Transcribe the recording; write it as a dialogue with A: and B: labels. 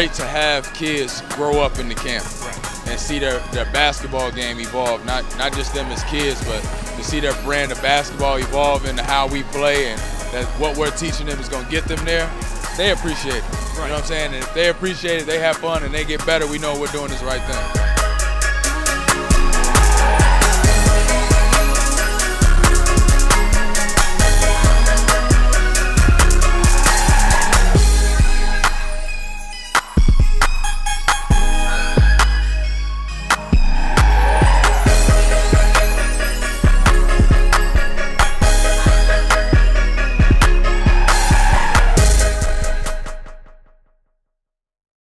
A: great to have kids grow up in the camp and see their basketball game evolve, not just them as kids, but to see their brand of basketball evolve into how we play, and that what we're teaching them is going to get them there. They appreciate it. You know what I'm saying? And if they appreciate it, they have fun, and they get better, we know we're doing this right thing.